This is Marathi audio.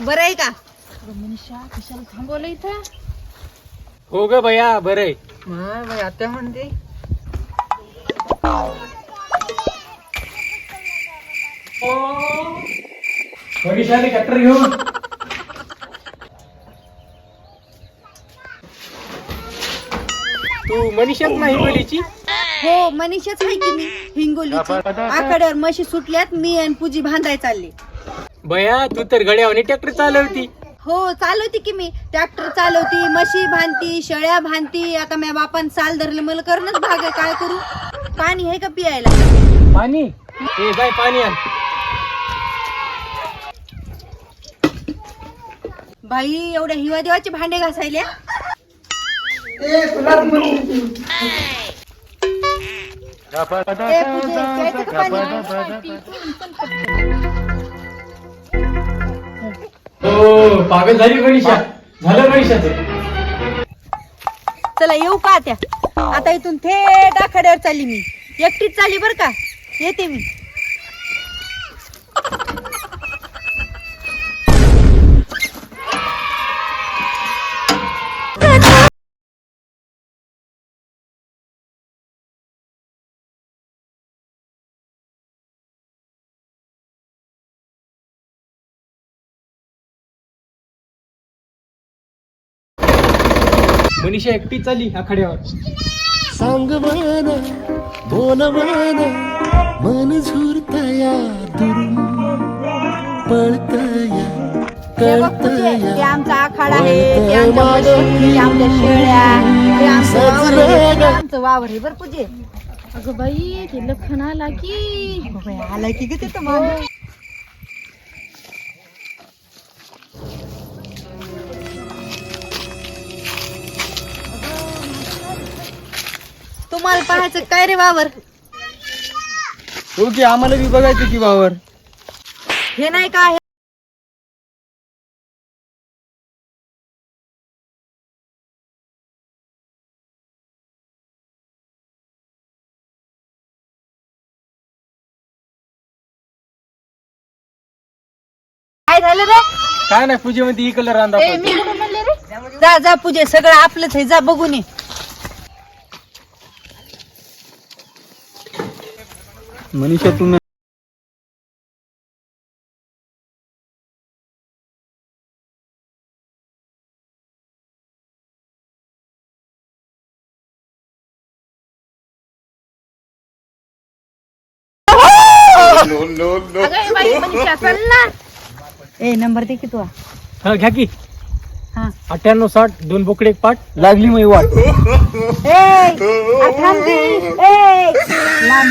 बरं आहे का? मनीषा कशाला थांबवलं इथं? हो ग भैया बरं आहे. बाई आत्या म्हणते मनीषा ट्रॅक्टर घेऊन तू मनीषाच नाही बोलीची. हो मनीषाच आहे की मी हिंगोलीची. आकड्यावर म्हशी सुटल्यात, मी आणि पूजी बांधाय चालली. भैया तू तर गड्यावानी ट्रॅक्टर चालवती. हो चालवती की मी ट्रॅक्टर चालवती, म्हशी बांधती, शेळ्या बांधती. आता माझ्या बापान चाल धरले, मला करणंच भाग आहे. काय करू? पाणी आहे का पियायला? पाणी ए जाय पाणी आण. बाई एवढ्या हिवा देवाचे भांडे घासायले. हो पागल झाली मनीषा. झालं मनीषाचं. चला येऊ का त्या? आता इथून थेट आखाड्यावर चालली मी. एकटीच चालली बर का. येते मी. मनीषा एकटी चालली आखाड्यावर. सांग मन बोल मन मन झुरतया दुरून पळतया हे बघ तुझे, ते आमचा आखाडा आहे, ते आमच्या म्हशी, ते आमच्या शेळ्या, ते आमचं वावर आहे, ते आमचं वावर आहे. बरं पूजे अगं बाई ते लखन आला की. आलाय की ग तिथं मागं. तुम्हाला पाहायचं काय रे वावर? हो की आम्हाला बी बघायचं की वावर. हे नाही का? काय झालं रे? काय नाही पूजेमध्ये ही कलर आणला. ए मी कुठं म्हणले रे? जा जा पूजे, सगळं आपलंच आहे. जा बघून ये. मनीषा तू अगं ए बाई मनीषा चल ना. ए नंबर दे की तू. हा घ्या की. हा 98-60 2 बोकडे एक पाट लागली मग वाट. ए 18 ए लांब